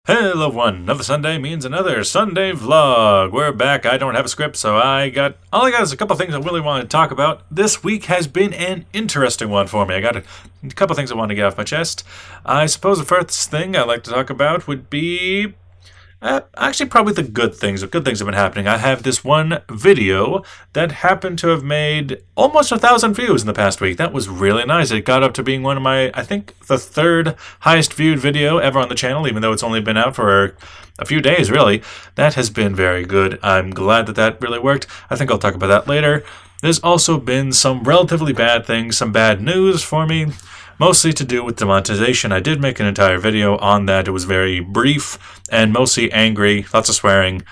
Hello everyone, another Sunday means another Sunday vlog. We're back. I don't have a script, so all I got is a couple things I really want to talk about. This week has been an interesting one for me. I got a couple things I want to get off my chest. I suppose the first thing I'd like to talk about would be actually probably the good things. The good things have been happening. I have this one video that happened to have made almost 1,000 views in the past week. That was really nice. It got up to being one of my, I think, the third highest viewed video ever on the channel, even though it's only been out for a few days, really. That has been very good. I'm glad that that really worked. I think I'll talk about that later. There's also been some relatively bad things, some bad news for me. Mostly to do with demonetization. I did make an entire video on that. It was very brief and mostly angry, lots of swearing.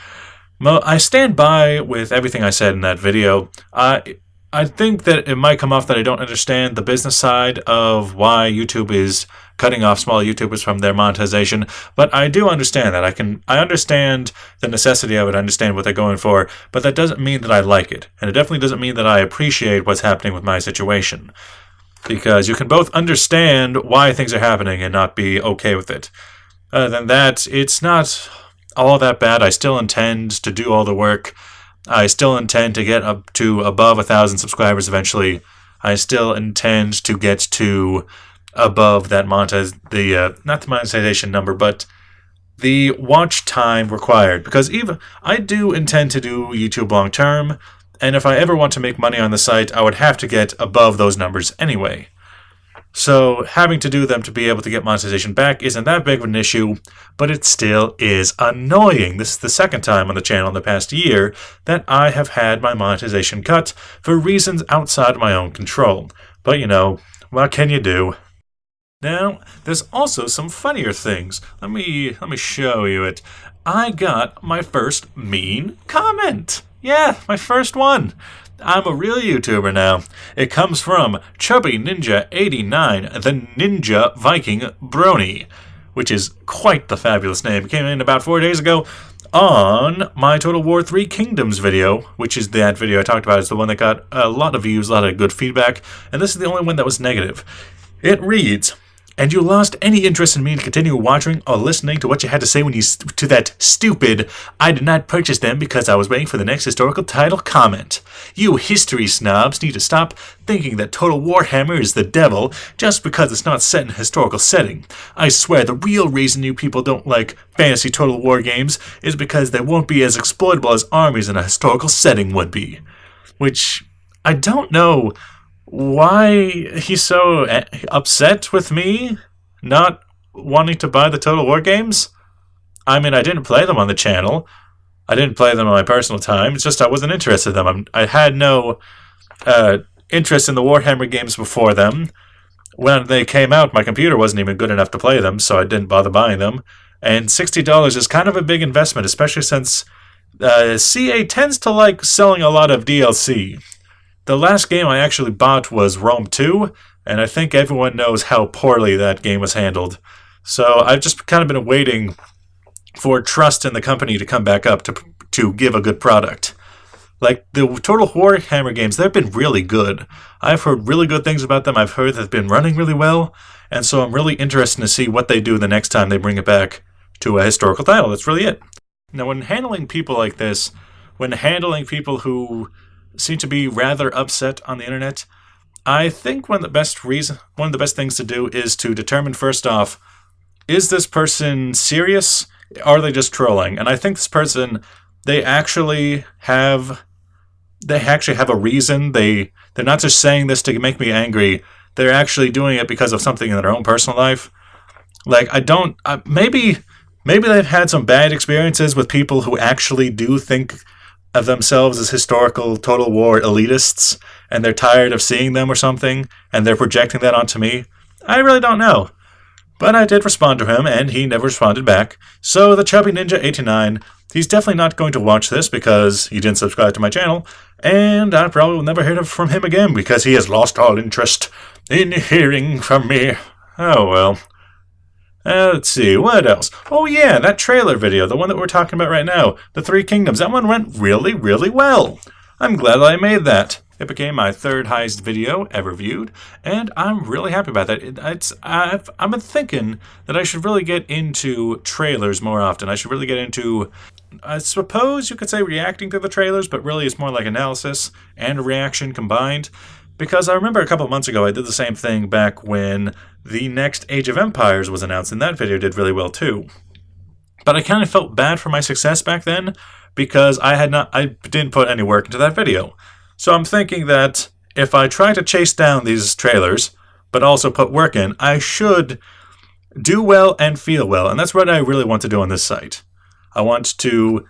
I stand by with everything I said in that video. I think that it might come off that I don't understand the business side of why YouTube is cutting off small YouTubers from their monetization, but I do understand that. I understand the necessity of it, I understand what they're going for, but that doesn't mean that I like it, and it definitely doesn't mean that I appreciate what's happening with my situation. Because you can both understand why things are happening and not be okay with it. Other than that, it's not all that bad. I still intend to do all the work. I still intend to get up to above 1,000 subscribers eventually. I still intend to get to above that not the monetization number, but the watch time required. Because even I do intend to do YouTube long term. And if I ever want to make money on the site, I would have to get above those numbers anyway. So having to do them to be able to get monetization back isn't that big of an issue, but it still is annoying. This is the second time on the channel in the past year that I have had my monetization cut for reasons outside of my own control. But you know, what can you do? Now, there's also some funnier things. Let me show you it. I got my first mean comment. Yeah, my first one. I'm a real YouTuber now. It comes from Chubby Ninja 89, the Ninja Viking Brony, which is quite the fabulous name. It came in about 4 days ago on my Total War 3 Kingdoms video, which is that video I talked about. It's the one that got a lot of views, a lot of good feedback, and this is the only one that was negative. It reads, "And you lost any interest in me to continue watching or listening to what you had to say when you to that stupid, I did not purchase them because I was waiting for the next historical title comment. You history snobs need to stop thinking that Total Warhammer is the devil just because it's not set in a historical setting. I swear the real reason you people don't like fantasy Total War games is because they won't be as exploitable as armies in a historical setting would be." Which, I don't know why he's so upset with me not wanting to buy the Total War games. I mean, I didn't play them on the channel. I didn't play them on my personal time. It's just I wasn't interested in them. I had no interest in the Warhammer games before them. When they came out, my computer wasn't even good enough to play them, so I didn't bother buying them. And $60 is kind of a big investment, especially since CA tends to like selling a lot of DLC. The last game I actually bought was Rome 2, and I think everyone knows how poorly that game was handled. So I've just kind of been waiting for trust in the company to come back up to give a good product. Like, the Total Warhammer games, they've been really good. I've heard really good things about them. I've heard they've been running really well, and so I'm really interested to see what they do the next time they bring it back to a historical title. That's really it. Now, when handling people like this, when handling people who seem to be rather upset on the internet, I think one of the best things to do is to determine first off, is this person serious? Are they just trolling? And I think this person, they actually have a reason. They're not just saying this to make me angry. They're actually doing it because of something in their own personal life. Like, maybe they've had some bad experiences with people who actually do think of themselves as historical Total War elitists, and they're tired of seeing them or something, and they're projecting that onto me. I really don't know. But I did respond to him, and he never responded back. So the Chubby Ninja 89, he's definitely not going to watch this because he didn't subscribe to my channel, and I probably will never hear from him again because he has lost all interest in hearing from me. Oh well. Let's see, what else? Oh yeah, that trailer video, the one that we're talking about right now, the Three Kingdoms, that one went really, really well. I'm glad I made that. It became my third highest video ever viewed, and I'm really happy about that. I've been thinking that I should really get into trailers more often. I should really get into, I suppose you could say, reacting to the trailers, but really it's more like analysis and reaction combined. Because I remember a couple months ago I did the same thing back when the next Age of Empires was announced, and that video did really well too. But I kind of felt bad for my success back then because I didn't put any work into that video. So I'm thinking that if I try to chase down these trailers, but also put work in, I should do well and feel well. And that's what I really want to do on this site. I want to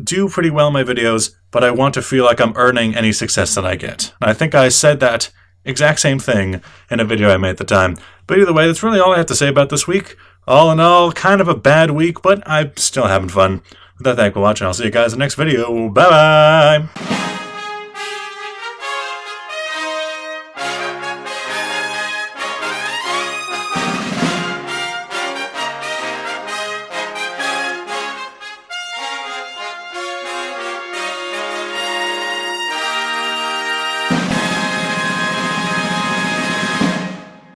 do pretty well in my videos, but I want to feel like I'm earning any success that I get. And I think I said that exact same thing in a video I made at the time. But either way, that's really all I have to say about this week. All in all, kind of a bad week, but I'm still having fun. With that, thank you for watching. I'll see you guys in the next video. Bye-bye!